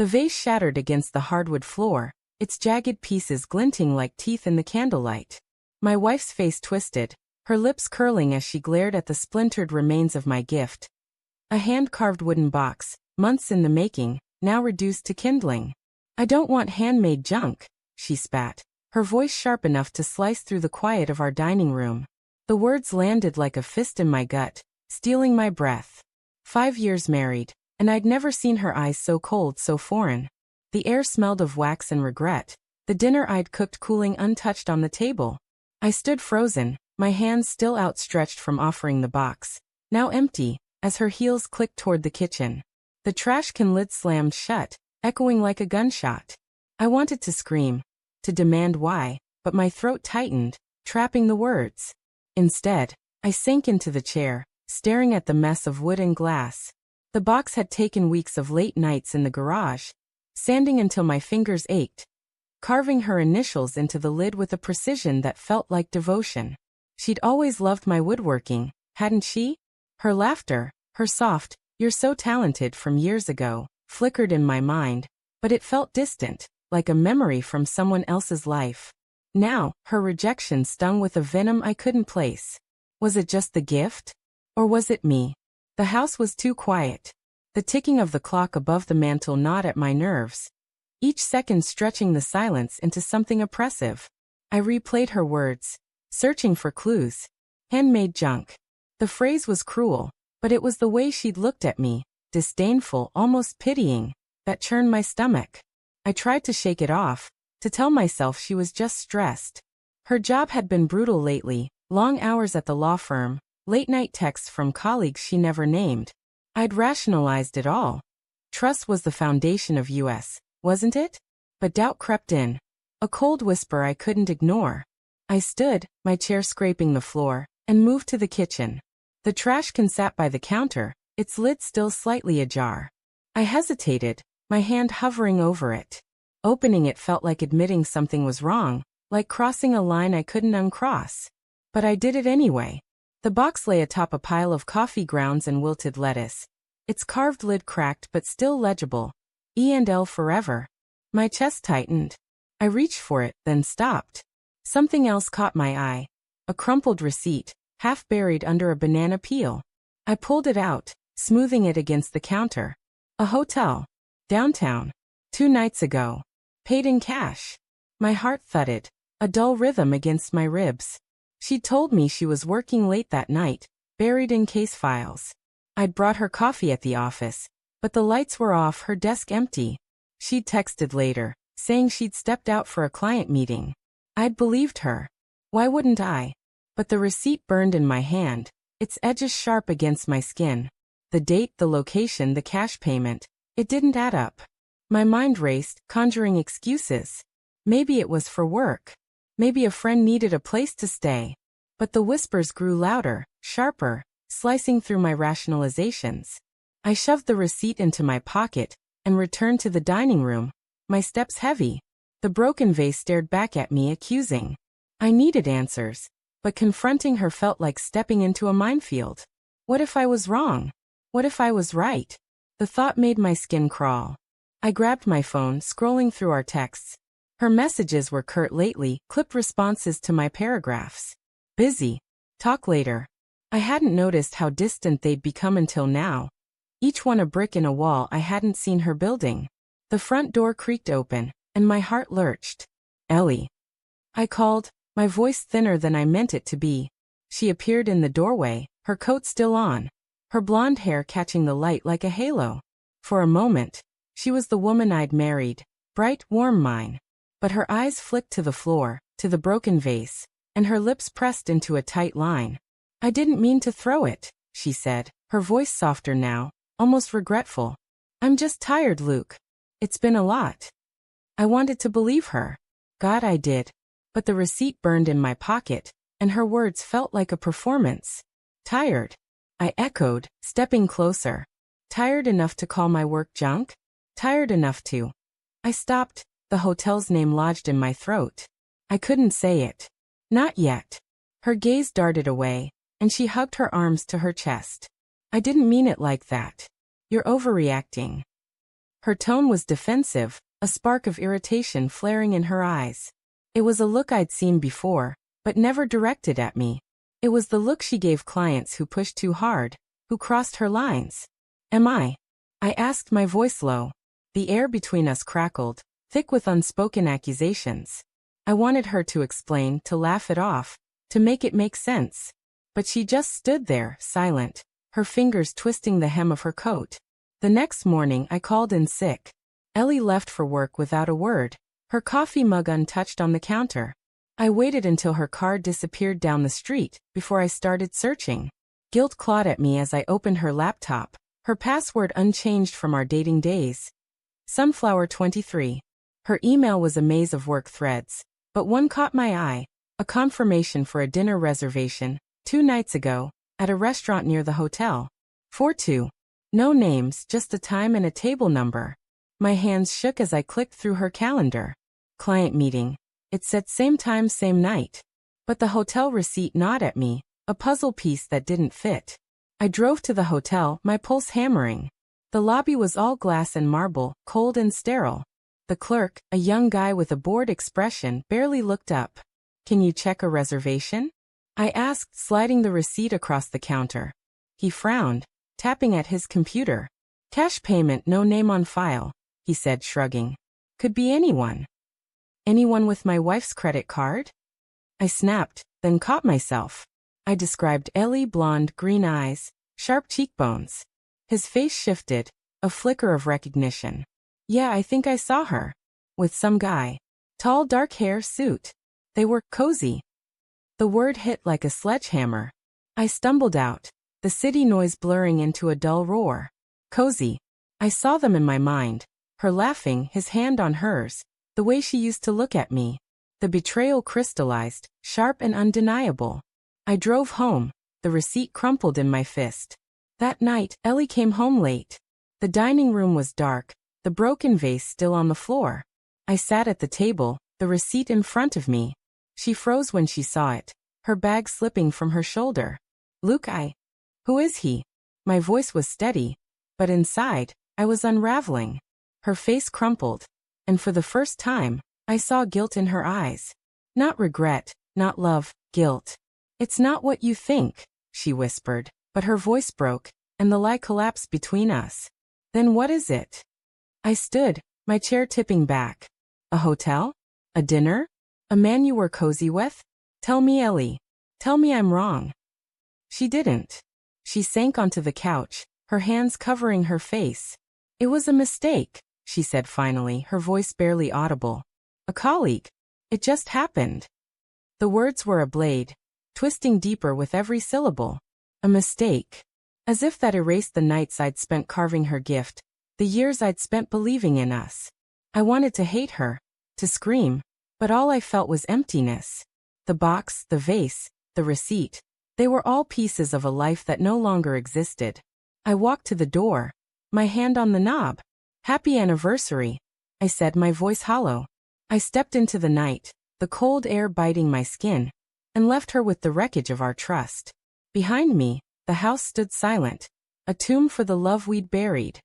The vase shattered against the hardwood floor, its jagged pieces glinting like teeth in the candlelight. My wife's face twisted, her lips curling as she glared at the splintered remains of my gift. A hand-carved wooden box, months in the making, now reduced to kindling. "I don't want handmade junk," she spat, her voice sharp enough to slice through the quiet of our dining room. The words landed like a fist in my gut, stealing my breath. 5 years married, and I'd never seen her eyes so cold, so foreign. The air smelled of wax and regret, the dinner I'd cooked cooling untouched on the table. I stood frozen, my hands still outstretched from offering the box, now empty, as her heels clicked toward the kitchen. The trash can lid slammed shut, echoing like a gunshot. I wanted to scream, to demand why, but my throat tightened, trapping the words. Instead, I sank into the chair, staring at the mess of wood and glass. The box had taken weeks of late nights in the garage, sanding until my fingers ached, carving her initials into the lid with a precision that felt like devotion. She'd always loved my woodworking, hadn't she? Her laughter, her soft, "You're so talented" from years ago, flickered in my mind, but it felt distant, like a memory from someone else's life. Now, her rejection stung with a venom I couldn't place. Was it just the gift? Or was it me? The house was too quiet. The ticking of the clock above the mantel gnawed at my nerves, each second stretching the silence into something oppressive. I replayed her words, searching for clues. Handmade junk. The phrase was cruel, but it was the way she'd looked at me, disdainful, almost pitying, that churned my stomach. I tried to shake it off, to tell myself she was just stressed. Her job had been brutal lately, long hours at the law firm, late-night texts from colleagues she never named. I'd rationalized it all. Trust was the foundation of US, wasn't it? But doubt crept in, a cold whisper I couldn't ignore. I stood, my chair scraping the floor, and moved to the kitchen. The trash can sat by the counter, its lid still slightly ajar. I hesitated, my hand hovering over it. Opening it felt like admitting something was wrong, like crossing a line I couldn't uncross. But I did it anyway. The box lay atop a pile of coffee grounds and wilted lettuce. Its carved lid cracked but still legible. E&L forever. My chest tightened. I reached for it, then stopped. Something else caught my eye. A crumpled receipt, half buried under a banana peel. I pulled it out, smoothing it against the counter. A hotel. Downtown. 2 nights ago. Paid in cash. My heart thudded, a dull rhythm against my ribs. She'd told me she was working late that night, buried in case files. I'd brought her coffee at the office, but the lights were off, her desk empty. She'd texted later, saying she'd stepped out for a client meeting. I'd believed her. Why wouldn't I? But the receipt burned in my hand, its edges sharp against my skin. The date, the location, the cash payment. It didn't add up. My mind raced, conjuring excuses. Maybe it was for work. Maybe a friend needed a place to stay. But the whispers grew louder, sharper, slicing through my rationalizations. I shoved the receipt into my pocket and returned to the dining room, my steps heavy. The broken vase stared back at me, accusing. I needed answers, but confronting her felt like stepping into a minefield. What if I was wrong? What if I was right? The thought made my skin crawl. I grabbed my phone, scrolling through our texts. Her messages were curt lately, clipped responses to my paragraphs. Busy. Talk later. I hadn't noticed how distant they'd become until now. Each one a brick in a wall I hadn't seen her building. The front door creaked open, and my heart lurched. "Ellie." I called, my voice thinner than I meant it to be. She appeared in the doorway, her coat still on, her blonde hair catching the light like a halo. For a moment, she was the woman I'd married, bright, warm mine. But her eyes flicked to the floor, to the broken vase, and her lips pressed into a tight line. "I didn't mean to throw it," she said, her voice softer now, almost regretful. "I'm just tired, Luke. It's been a lot." I wanted to believe her. God, I did. But the receipt burned in my pocket, and her words felt like a performance. "Tired?" I echoed, stepping closer. "Tired enough to call my work junk? Tired enough to—" I stopped, the hotel's name lodged in my throat. I couldn't say it. Not yet. Her gaze darted away, and she hugged her arms to her chest. "I didn't mean it like that. You're overreacting." Her tone was defensive, a spark of irritation flaring in her eyes. It was a look I'd seen before, but never directed at me. It was the look she gave clients who pushed too hard, who crossed her lines. Am I? I asked, my voice low. The air between us crackled, thick with unspoken accusations. I wanted her to explain, to laugh it off, to make it make sense. But she just stood there, silent, her fingers twisting the hem of her coat. The next morning I called in sick. Ellie left for work without a word, her coffee mug untouched on the counter. I waited until her car disappeared down the street before I started searching. Guilt clawed at me as I opened her laptop, her password unchanged from our dating days. Sunflower 23. Her email was a maze of work threads, but one caught my eye, a confirmation for a dinner reservation, 2 nights ago, at a restaurant near the hotel. 4-2. No names, just a time and a table number. My hands shook as I clicked through her calendar. Client meeting. It said same time, same night. But the hotel receipt gnawed at me, a puzzle piece that didn't fit. I drove to the hotel, my pulse hammering. The lobby was all glass and marble, cold and sterile. The clerk, a young guy with a bored expression, barely looked up. Can you check a reservation? I asked, sliding the receipt across the counter. He frowned, tapping at his computer. Cash payment, no name on file, he said, shrugging. Could be anyone. Anyone with my wife's credit card? I snapped, then caught myself. I described Ellie, blonde, green eyes, sharp cheekbones. His face shifted, a flicker of recognition. Yeah, I think I saw her. With some guy. Tall, dark hair, suit. They were cozy. The word hit like a sledgehammer. I stumbled out, the city noise blurring into a dull roar. Cozy. I saw them in my mind, her laughing, his hand on hers, the way she used to look at me. The betrayal crystallized, sharp and undeniable. I drove home, the receipt crumpled in my fist. That night, Ellie came home late. The dining room was dark, the broken vase still on the floor. I sat at the table, the receipt in front of me. She froze when she saw it, her bag slipping from her shoulder. Luke, Who is he? My voice was steady, but inside, I was unraveling. Her face crumpled, and for the first time, I saw guilt in her eyes. Not regret, not love, guilt. It's not what you think, she whispered, but her voice broke, and the lie collapsed between us. Then what is it? I stood, my chair tipping back. A hotel? A dinner? A man you were cozy with? Tell me, Ellie. Tell me I'm wrong. She didn't. She sank onto the couch, her hands covering her face. It was a mistake, she said finally, her voice barely audible. A colleague. It just happened. The words were a blade, twisting deeper with every syllable. A mistake. As if that erased the nights I'd spent carving her gift, the years I'd spent believing in us. I wanted to hate her, to scream, but all I felt was emptiness. The box, the vase, the receipt, they were all pieces of a life that no longer existed. I walked to the door, my hand on the knob. Happy anniversary, I said, my voice hollow. I stepped into the night, the cold air biting my skin, and left her with the wreckage of our trust. Behind me, the house stood silent, a tomb for the love we'd buried.